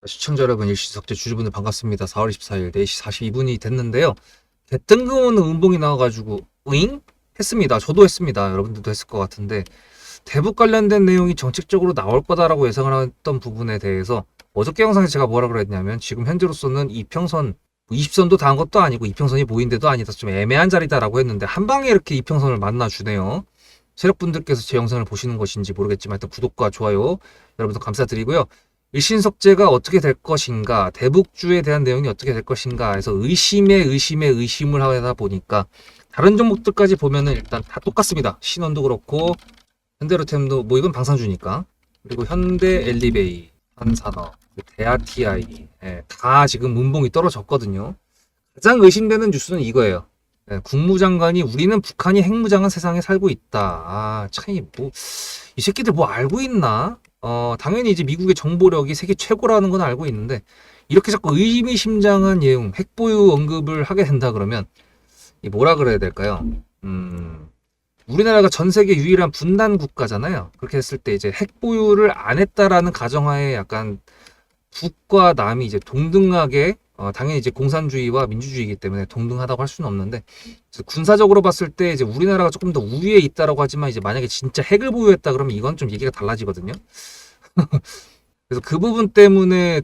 시청자 여러분, 일시석재 주주분들 반갑습니다. 4월 24일 4시 42분이 됐는데요. 뜬금없는 음봉이 나와가지고 으잉? 했습니다. 저도 했습니다. 여러분들도 했을 것 같은데, 대북 관련된 내용이 정책적으로 나올 거다라고 예상을 했던 부분에 대해서 어저께 영상에 제가 뭐라 그랬냐면, 지금 현재로서는 이평선 20선도 닿은 것도 아니고 이평선이 보인 데도 아니다, 좀 애매한 자리다라고 했는데, 한 방에 이렇게 이평선을 만나주네요. 세력분들께서 제 영상을 보시는 것인지 모르겠지만 일단 구독과 좋아요 여러분들 감사드리고요. 일신석재가 어떻게 될 것인가, 대북주에 대한 내용이 어떻게 될 것인가 해서 의심을 하다 보니까 다른 종목들까지 보면은 일단 다 똑같습니다. 신원도 그렇고 현대로템도 뭐 이건 방산주니까, 그리고 현대 엘리베이, 한산업, 대아TI, 다 지금 문봉이 떨어졌거든요. 가장 의심되는 뉴스는 이거예요. 국무장관이 우리는 북한이 핵무장한 세상에 살고 있다. 참, 이 새끼들 뭐 알고 있나? 당연히 이제 미국의 정보력이 세계 최고라는 건 알고 있는데, 이렇게 자꾸 의미심장한 내용, 핵보유 언급을 하게 된다 그러면, 이 뭐라 그래야 될까요? 우리나라가 전 세계 유일한 분단 국가잖아요. 그렇게 했을 때 이제 핵보유를 안 했다라는 가정하에 약간 북과 남이 이제 동등하게, 당연히 이제 공산주의와 민주주의이기 때문에 동등하다고 할 수는 없는데, 군사적으로 봤을 때 이제 우리나라가 조금 더 우위에 있다라고 하지만, 이제 만약에 진짜 핵을 보유했다 그러면 이건 좀 얘기가 달라지거든요. 그래서 그 부분 때문에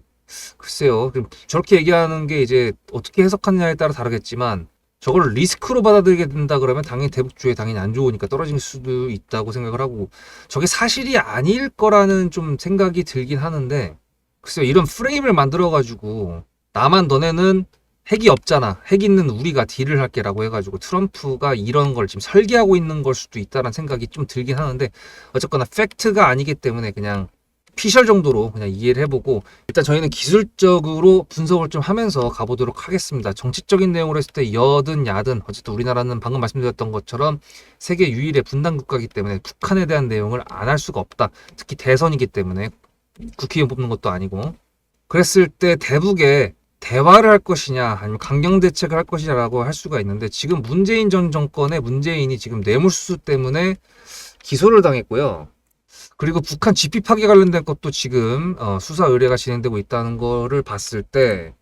글쎄요, 저렇게 얘기하는 게 이제 어떻게 해석하느냐에 따라 다르겠지만, 저걸 리스크로 받아들이게 된다 그러면 당연히 대북주에 당연히 안 좋으니까 떨어질 수도 있다고 생각을 하고, 저게 사실이 아닐 거라는 좀 생각이 들긴 하는데, 글쎄요, 이런 프레임을 만들어가지고 나만 너네는 핵이 없잖아, 핵 있는 우리가 딜을 할게라고 해가지고 트럼프가 이런 걸 지금 설계하고 있는 걸 수도 있다는 생각이 좀 들긴 하는데, 어쨌거나 팩트가 아니기 때문에 그냥 피셜 정도로 그냥 이해를 해보고, 일단 저희는 기술적으로 분석을 좀 하면서 가보도록 하겠습니다. 정치적인 내용으로 했을 때 여든 야든 어쨌든 우리나라는 방금 말씀드렸던 것처럼 세계 유일의 분단 국가이기 때문에 북한에 대한 내용을 안 할 수가 없다. 특히 대선이기 때문에 국회의원 뽑는 것도 아니고. 그랬을 때 대북에 대화를 할 것이냐 아니면 강경 대책을 할 것이냐라고 할 수가 있는데, 지금 문재인 전 정권의 문재인이 지금 뇌물수수 때문에 기소를 당했고요. 그리고 북한 GP 파기 관련된 것도 지금 수사 의뢰가 진행되고 있다는 거를 봤을 때,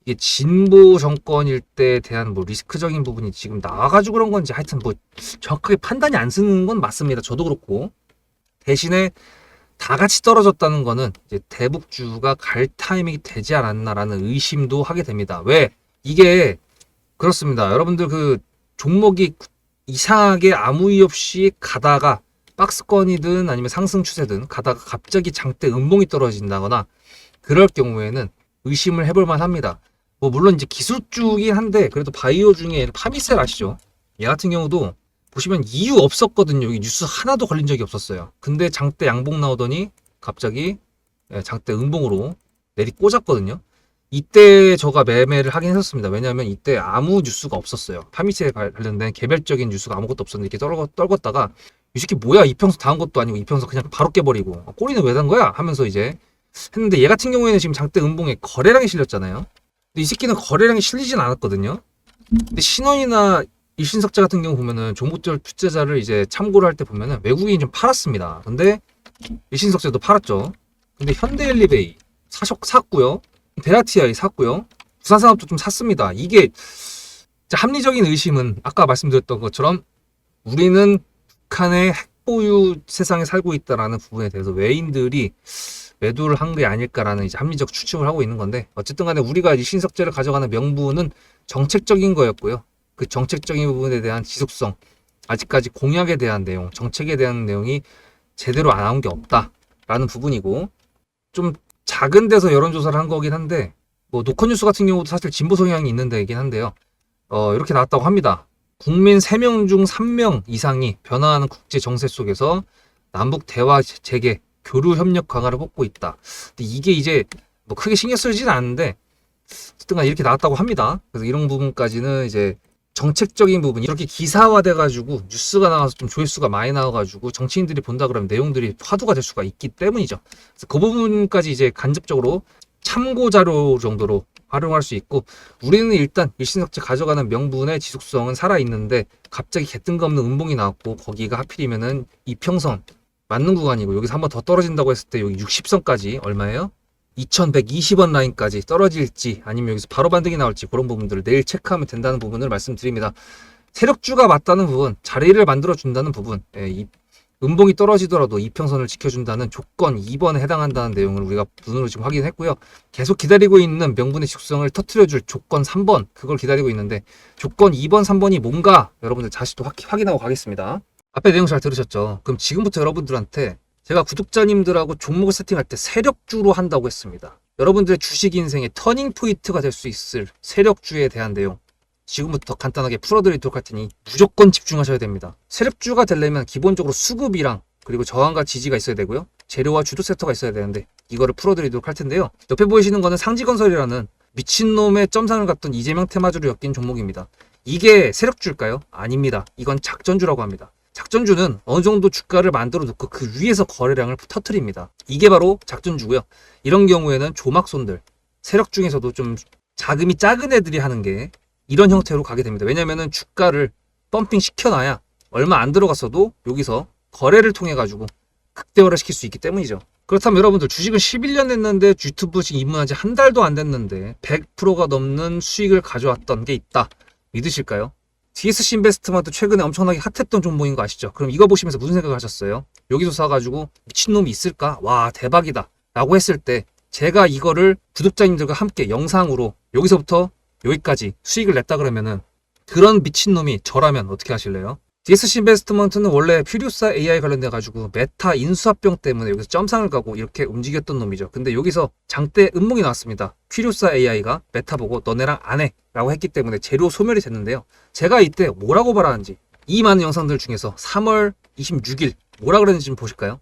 이게 진보 정권일 때에 대한 뭐 리스크적인 부분이 지금 나와가지고 그런 건지, 하여튼 뭐 정확하게 판단이 안 쓰는 건 맞습니다. 저도 그렇고. 대신에 다 같이 떨어졌다는 거는 이제 대북주가 갈 타이밍이 되지 않았나라는 의심도 하게 됩니다. 왜? 이게 그렇습니다. 여러분들 그 종목이 이상하게 아무 이유 없이 가다가 박스권이든 아니면 상승 추세든 가다가 갑자기 장대 음봉이 떨어진다거나 그럴 경우에는 의심을 해볼 만합니다. 뭐 물론 이제 기술주긴 한데, 그래도 바이오 중에 파미셀 아시죠? 얘 같은 경우도 보시면 이유 없었거든요. 여기 뉴스 하나도 걸린 적이 없었어요. 근데 장대 양봉 나오더니 갑자기 장대 음봉으로 내리 꽂았거든요. 이때 저가 매매를 하긴 했었습니다. 왜냐하면 이때 아무 뉴스가 없었어요. 파미셀에 관련된 개별적인 뉴스가 아무것도 없었는데 이렇게 떨궜다가 이 새끼 뭐야, 이평선 다은 것도 아니고 이평선 그냥 바로 깨버리고 꼬리는 왜 단 거야 하면서 이제 했는데, 얘 같은 경우에는 지금 장대 음봉에 거래량이 실렸잖아요. 근데 이 새끼는 거래량이 실리진 않았거든요. 근데 신원이나 일신석재 같은 경우 보면은 종목별 투자자를 이제 참고를 할 때 보면은 외국인이 좀 팔았습니다. 근데 일신석재도 팔았죠. 근데 현대엘리베이 샀고요. 대아TI 샀고요. 부산산업도 좀 샀습니다. 이게 합리적인 의심은 아까 말씀드렸던 것처럼 우리는 북한의 핵보유 세상에 살고 있다라는 부분에 대해서 외인들이 매도를 한 게 아닐까라는 이제 합리적 추측을 하고 있는 건데, 어쨌든 간에 우리가 이 신석재를 가져가는 명분은 정책적인 거였고요. 그 정책적인 부분에 대한 지속성, 아직까지 공약에 대한 내용, 정책에 대한 내용이 제대로 안 나온 게 없다라는 부분이고, 좀 작은 데서 여론조사를 한 거긴 한데, 뭐 노컷뉴스 같은 경우도 사실 진보 성향이 있는 데이긴 한데요. 이렇게 나왔다고 합니다. 국민 3명 중 3명 이상이 변화하는 국제 정세 속에서 남북 대화 재개, 교류 협력 강화를 뽑고 있다. 근데 이게 이제 뭐 크게 신경 쓰지는 않는데, 어쨌든 간에 이렇게 나왔다고 합니다. 그래서 이런 부분까지는 이제 정책적인 부분이 이렇게 기사화돼가지고 뉴스가 나와서 좀 조회수가 많이 나와가지고 정치인들이 본다 그러면 내용들이 화두가 될 수가 있기 때문이죠. 그래서 그 부분까지 이제 간접적으로 참고 자료 정도로 활용할 수 있고, 우리는 일단 일신석재 가져가는 명분의 지속성은 살아있는데, 갑자기 개뜬금없는 음봉이 나왔고 거기가 하필이면은 이평선 맞는 구간이고, 여기서 한번 더 떨어진다고 했을 때 여기 60선까지 얼마예요? 2120원 라인까지 떨어질지 아니면 여기서 바로 반등이 나올지 그런 부분들을 내일 체크하면 된다는 부분을 말씀드립니다. 세력주가 맞다는 부분, 자리를 만들어 준다는 부분, 이 음봉이 떨어지더라도 이평선을 지켜준다는 조건 2번에 해당한다는 내용을 우리가 눈으로 지금 확인했고요. 계속 기다리고 있는 명분의 직성을 터트려줄 조건 3번, 그걸 기다리고 있는데 조건 2번, 3번이 뭔가 여러분들 다시 또 확인하고 가겠습니다. 앞에 내용 잘 들으셨죠? 그럼 지금부터 여러분들한테 제가 구독자님들하고 종목을 세팅할 때 세력주로 한다고 했습니다. 여러분들의 주식 인생의 터닝 포인트가 될 수 있을 세력주에 대한 내용 지금부터 간단하게 풀어드리도록 할 테니 무조건 집중하셔야 됩니다. 세력주가 되려면 기본적으로 수급이랑 그리고 저항과 지지가 있어야 되고요. 재료와 주도 섹터가 있어야 되는데 이거를 풀어드리도록 할 텐데요. 옆에 보이시는 거는 상지건설이라는 미친놈의 점상을 갖던 이재명 테마주를 엮인 종목입니다. 이게 세력주일까요? 아닙니다. 이건 작전주라고 합니다. 작전주는 어느 정도 주가를 만들어 놓고 그 위에서 거래량을 터트립니다. 이게 바로 작전주고요. 이런 경우에는 조막손들, 세력 중에서도 좀 자금이 작은 애들이 하는 게 이런 형태로 가게 됩니다. 왜냐면은 주가를 펌핑 시켜놔야 얼마 안 들어갔어도 여기서 거래를 통해 가지고 극대화를 시킬 수 있기 때문이죠. 그렇다면 여러분들 주식을 11년 했는데 유튜브 지금 입문한 지 한 달도 안 됐는데 100%가 넘는 수익을 가져왔던 게 있다. 믿으실까요? DSC 인베스트먼트 최근에 엄청나게 핫했던 종목인 거 아시죠? 그럼 이거 보시면서 무슨 생각을 하셨어요? 여기서 사가지고 미친놈이 있을까? 와 대박이다 라고 했을 때 제가 이거를 구독자님들과 함께 영상으로 여기서부터 여기까지 수익을 냈다 그러면은 그런 미친놈이 저라면 어떻게 하실래요? DSC 인베스트먼트는 원래 퓨리오사 AI 관련돼 가지고 메타 인수합병 때문에 여기서 점상을 가고 이렇게 움직였던 놈이죠. 근데 여기서 장대 음봉이 나왔습니다. 퓨리오사 AI가 메타 보고 너네랑 안 해 라고 했기 때문에 재료 소멸이 됐는데요. 제가 이때 뭐라고 말하는지 이 많은 영상들 중에서 3월 26일 뭐라 그랬는지 좀 보실까요?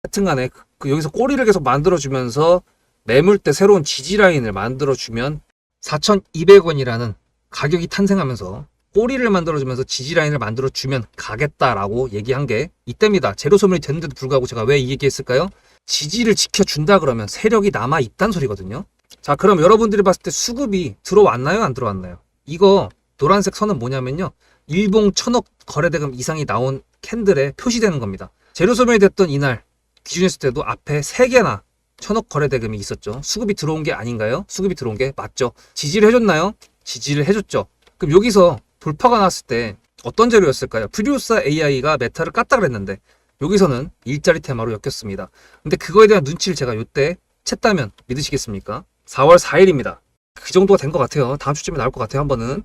하여튼간에 여기서 꼬리를 계속 만들어주면서 매물대 새로운 지지라인을 만들어주면 4,200원이라는 가격이 탄생하면서 꼬리를 만들어주면서 지지라인을 만들어주면 가겠다라고 얘기한 게 이때입니다. 재료 소멸이 됐는데도 불구하고 제가 왜 이 얘기했을까요? 지지를 지켜준다 그러면 세력이 남아있단 소리거든요. 자 그럼 여러분들이 봤을 때 수급이 들어왔나요? 안 들어왔나요? 이거 노란색 선은 뭐냐면요. 일봉 1000억 거래대금 이상이 나온 캔들에 표시되는 겁니다. 재료 소멸이 됐던 이날 기준했을 때도 앞에 3개나 1000억 거래대금이 있었죠. 수급이 들어온 게 아닌가요? 수급이 들어온 게 맞죠. 지지를 해줬나요? 지지를 해줬죠. 그럼 여기서 돌파가 났을 때 어떤 재료였을까요? 퓨리오사 AI가 메타를 깠다 그랬는데 여기서는 일자리 테마로 엮였습니다. 근데 그거에 대한 눈치를 제가 이때 챘다면 믿으시겠습니까? 4월 4일입니다. 그 정도가 된 것 같아요. 다음 주쯤에 나올 것 같아요. 한 번은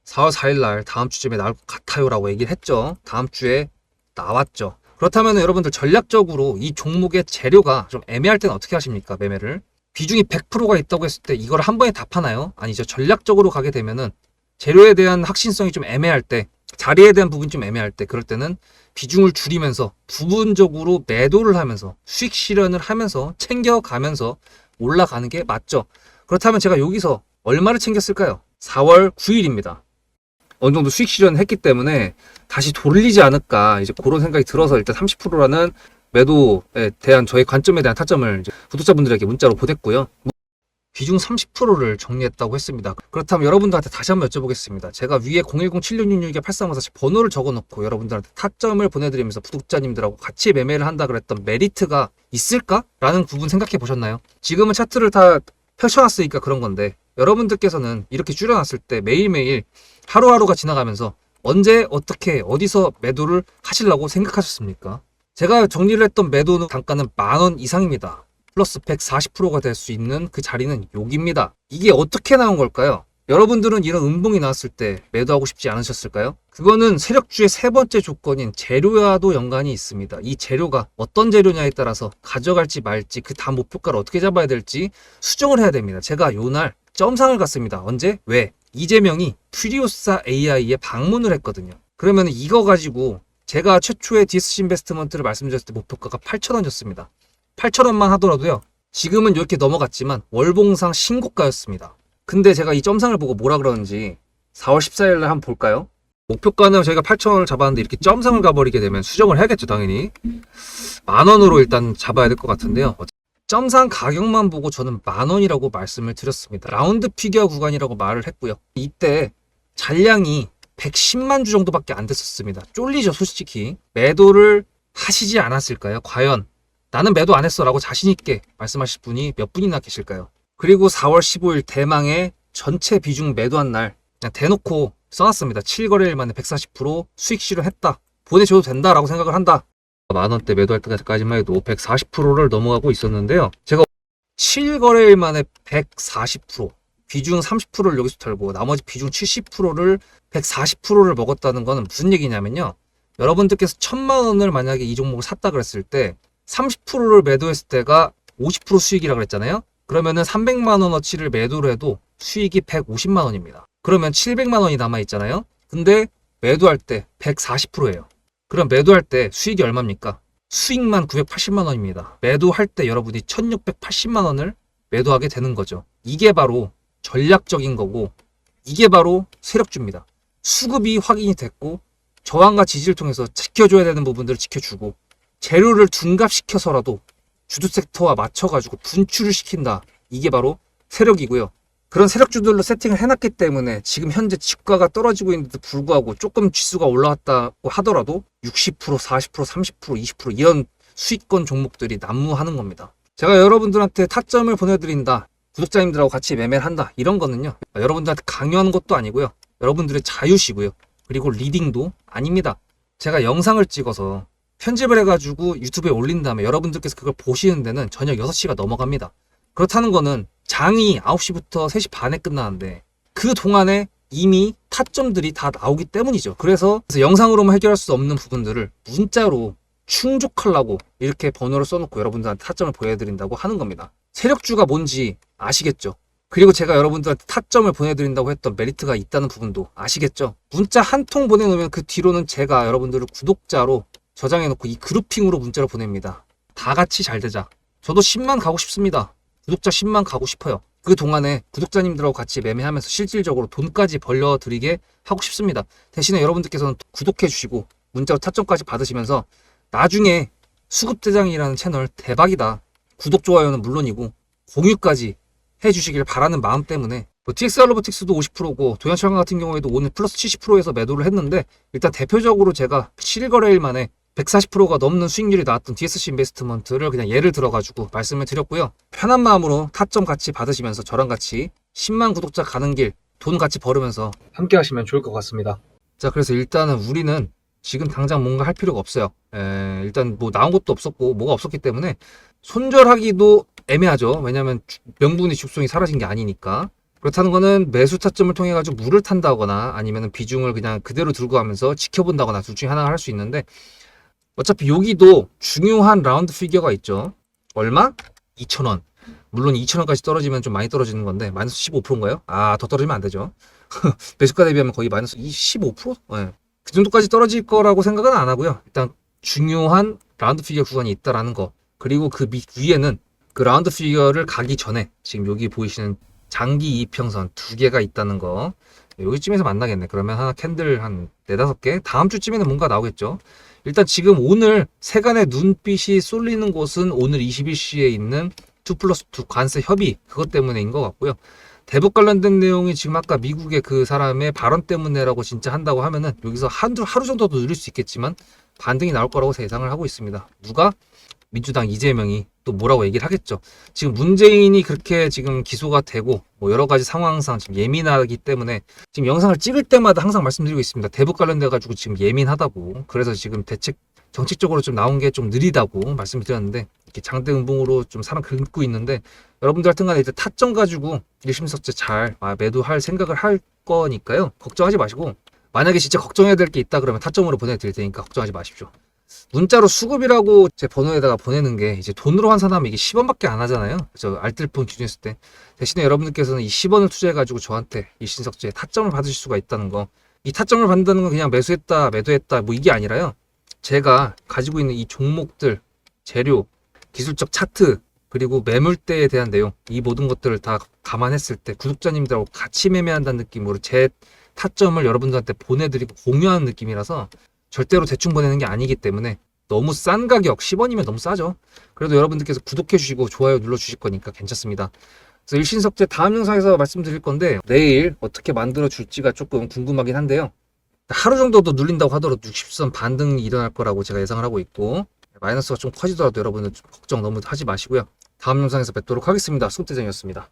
4월 4일 날 다음 주쯤에 나올 것 같아요 라고 얘기를 했죠. 다음 주에 나왔죠. 그렇다면 여러분들 전략적으로 이 종목의 재료가 좀 애매할 때는 어떻게 하십니까? 매매를 비중이 100%가 있다고 했을 때 이걸 한 번에 다 파나요? 아니죠. 전략적으로 가게 되면은 재료에 대한 확신성이 좀 애매할 때, 자리에 대한 부분이 좀 애매할 때, 그럴 때는 비중을 줄이면서 부분적으로 매도를 하면서 수익 실현을 하면서 챙겨가면서 올라가는 게 맞죠. 그렇다면 제가 여기서 얼마를 챙겼을까요? 4월 9일입니다. 어느 정도 수익 실현을 했기 때문에 다시 돌리지 않을까 이제 그런 생각이 들어서 일단 30%라는 매도에 대한 저의 관점에 대한 타점을 이제 구독자분들에게 문자로 보냈고요. 비중 30%를 정리했다고 했습니다. 그렇다면 여러분들한테 다시 한번 여쭤보겠습니다. 제가 위에 010-7666-8354 번호를 적어놓고 여러분들한테 타점을 보내드리면서 구독자님들하고 같이 매매를 한다 그랬던 메리트가 있을까? 라는 부분 생각해 보셨나요? 지금은 차트를 다 펼쳐놨으니까 그런 건데 여러분들께서는 이렇게 줄여놨을 때 매일매일 하루하루가 지나가면서 언제 어떻게 어디서 매도를 하시려고 생각하셨습니까? 제가 정리를 했던 매도 단가는 10,000원 이상입니다. 플러스 140%가 될 수 있는 그 자리는 여기입니다. 이게 어떻게 나온 걸까요? 여러분들은 이런 음봉이 나왔을 때 매도하고 싶지 않으셨을까요? 그거는 세력주의 세 번째 조건인 재료와도 연관이 있습니다. 이 재료가 어떤 재료냐에 따라서 가져갈지 말지 그 다음 목표가를 어떻게 잡아야 될지 수정을 해야 됩니다. 제가 요날 점상을 갔습니다. 언제? 왜? 이재명이 퓨리오사 AI에 방문을 했거든요. 그러면 이거 가지고 제가 최초의 DSC 인베스트먼트를 말씀드렸을 때 목표가가 8,000원이었습니다. 8,000원만 하더라도요. 지금은 이렇게 넘어갔지만 월봉상 신고가였습니다. 근데 제가 이 점상을 보고 뭐라 그러는지 4월 14일 날 한번 볼까요? 목표가는 저희가 8,000원을 잡았는데 이렇게 점상을 가버리게 되면 수정을 해야겠죠, 당연히. 10,000원으로 일단 잡아야 될 것 같은데요. 점상 가격만 보고 저는 10,000원이라고 말씀을 드렸습니다. 라운드 피겨 구간이라고 말을 했고요. 이때 잔량이 110만 주 정도밖에 안 됐었습니다. 쫄리죠, 솔직히. 매도를 하시지 않았을까요? 과연 나는 매도 안 했어 라고 자신있게 말씀하실 분이 몇 분이나 계실까요? 그리고 4월 15일 대망의 전체 비중 매도한 날 그냥 대놓고 써놨습니다. 7거래일 만에 140% 수익 실현했다. 보내줘도 된다라고 생각을 한다. 만원대 매도할 때까지만 해도 140%를 넘어가고 있었는데요. 제가 7거래일 만에 140%, 비중 30%를 여기서 털고 나머지 비중 70%를 140%를 먹었다는 거는 무슨 얘기냐면요. 여러분들께서 1000만원을 만약에 이 종목을 샀다 그랬을 때 30%를 매도했을 때가 50% 수익이라 그랬잖아요. 그러면은 300만원어치를 매도를 해도 수익이 150만원입니다. 그러면 700만원이 남아있잖아요. 근데 매도할 때 140%예요. 그럼 매도할 때 수익이 얼마입니까? 수익만 980만원입니다. 매도할 때 여러분이 1680만원을 매도하게 되는 거죠. 이게 바로 전략적인 거고 이게 바로 세력주입니다. 수급이 확인이 됐고 저항과 지지를 통해서 지켜줘야 되는 부분들을 지켜주고 재료를 둔갑시켜서라도 주도 섹터와 맞춰가지고 분출을 시킨다. 이게 바로 세력이고요. 그런 세력주들로 세팅을 해놨기 때문에 지금 현재 주가가 떨어지고 있는데도 불구하고 조금 지수가 올라왔다고 하더라도 60%, 40%, 30%, 20% 이런 수익권 종목들이 난무하는 겁니다. 제가 여러분들한테 타점을 보내드린다. 구독자님들하고 같이 매매를 한다. 이런 거는요. 여러분들한테 강요하는 것도 아니고요. 여러분들의 자유시고요. 그리고 리딩도 아닙니다. 제가 영상을 찍어서 편집을 해가지고 유튜브에 올린 다음에 여러분들께서 그걸 보시는 데는 저녁 6시가 넘어갑니다. 그렇다는 거는 장이 9시부터 3시 반에 끝나는데 그 동안에 이미 타점들이 다 나오기 때문이죠. 그래서 영상으로만 해결할 수 없는 부분들을 문자로 충족하려고 이렇게 번호를 써놓고 여러분들한테 타점을 보여드린다고 하는 겁니다. 세력주가 뭔지 아시겠죠? 그리고 제가 여러분들한테 타점을 보내드린다고 했던 메리트가 있다는 부분도 아시겠죠? 문자 한 통 보내놓으면 그 뒤로는 제가 여러분들을 구독자로 저장해놓고 이 그룹핑으로 문자를 보냅니다. 다 같이 잘 되자. 저도 10만 가고 싶습니다. 구독자 10만 가고 싶어요. 그 동안에 구독자님들하고 같이 매매하면서 실질적으로 돈까지 벌려드리게 하고 싶습니다. 대신에 여러분들께서는 구독해주시고 문자로 타점까지 받으시면서 나중에 수급대장이라는 채널 대박이다. 구독, 좋아요는 물론이고 공유까지 해주시길 바라는 마음 때문에 TXR 로보틱스도 50%고 도연철강 같은 경우에도 오늘 플러스 70%에서 매도를 했는데 일단 대표적으로 제가 7거래일 만에 140%가 넘는 수익률이 나왔던 DSC 인베스트먼트를 그냥 예를 들어가지고 말씀을 드렸고요. 편한 마음으로 타점 같이 받으시면서 저랑 같이 10만 구독자 가는 길 돈 같이 벌으면서 함께 하시면 좋을 것 같습니다. 자, 그래서 일단은 우리는 지금 당장 뭔가 할 필요가 없어요. 일단 뭐 나온 것도 없었고 뭐가 없었기 때문에 손절하기도 애매하죠. 왜냐하면 명분이 죽송이 사라진 게 아니니까. 그렇다는 거는 매수 타점을 통해 가지고 물을 탄다거나 아니면 비중을 그냥 그대로 들고 가면서 지켜본다거나 둘 중에 하나가 할 수 있는데 어차피 여기도 중요한 라운드 피겨가 있죠. 얼마? 2,000원. 물론 2,000원까지 떨어지면 좀 많이 떨어지는 건데 마이너스 15%인가요? 아, 더 떨어지면 안 되죠. 매수가 대비하면 거의 마이너스 15%? 네. 그 정도까지 떨어질 거라고 생각은 안 하고요. 일단 중요한 라운드 피겨 구간이 있다라는 거. 그리고 그 위에는 그 라운드 피겨를 가기 전에 지금 여기 보이시는 장기 이평선 2개가 있다는 거. 여기쯤에서 만나겠네. 그러면 하나 캔들 한 4-5개? 다음 주쯤에는 뭔가 나오겠죠. 일단 지금 오늘 세간의 눈빛이 쏠리는 곳은 오늘 21시에 있는 2+2 관세 협의 그것 때문에인 것 같고요. 대북 관련된 내용이 지금 아까 미국의 그 사람의 발언 때문에라고 진짜 한다고 하면은 여기서 하루 정도도 누릴 수 있겠지만 반등이 나올 거라고 예상을 하고 있습니다. 누가? 민주당 이재명이 또 뭐라고 얘기를 하겠죠. 지금 문재인이 그렇게 지금 기소가 되고 뭐 여러 가지 상황상 지금 예민하기 때문에 지금 영상을 찍을 때마다 항상 말씀드리고 있습니다. 대북 관련돼 가지고 지금 예민하다고. 그래서 지금 대책 정책적으로 좀 나온 게 좀 느리다고 말씀을 드렸는데 이렇게 장대 음봉으로 좀 사람 긁고 있는데 여러분들 하여튼 간에 이제 타점 가지고 일심석재 잘 매도할 생각을 할 거니까요. 걱정하지 마시고 만약에 진짜 걱정해야 될 게 있다 그러면 타점으로 보내드릴 테니까 걱정하지 마십시오. 문자로 수급이라고 제 번호에다가 보내는 게 이제 돈으로 환산하면 이게 10원밖에 안 하잖아요. 저 알뜰폰 기준했을 때. 대신에 여러분들께서는 이 10원을 투자해가지고 저한테 일신석재에 타점을 받으실 수가 있다는 거. 이 타점을 받는다는 건 그냥 매수했다, 매도했다 뭐 이게 아니라요. 제가 가지고 있는 이 종목들, 재료, 기술적 차트, 그리고 매물대에 대한 내용, 이 모든 것들을 다 감안했을 때 구독자님들하고 같이 매매한다는 느낌으로 제 타점을 여러분들한테 보내드리고 공유하는 느낌이라서 절대로 대충 보내는 게 아니기 때문에 너무 싼 가격, 10원이면 너무 싸죠. 그래도 여러분들께서 구독해 주시고 좋아요 눌러 주실 거니까 괜찮습니다. 그래서 일신석재 다음 영상에서 말씀드릴 건데 내일 어떻게 만들어 줄지가 조금 궁금하긴 한데요. 하루 정도도 눌린다고 하더라도 60선 반등이 일어날 거라고 제가 예상을 하고 있고 마이너스가 좀 커지더라도 여러분은 좀 걱정 너무 하지 마시고요. 다음 영상에서 뵙도록 하겠습니다. 수급대장이었습니다.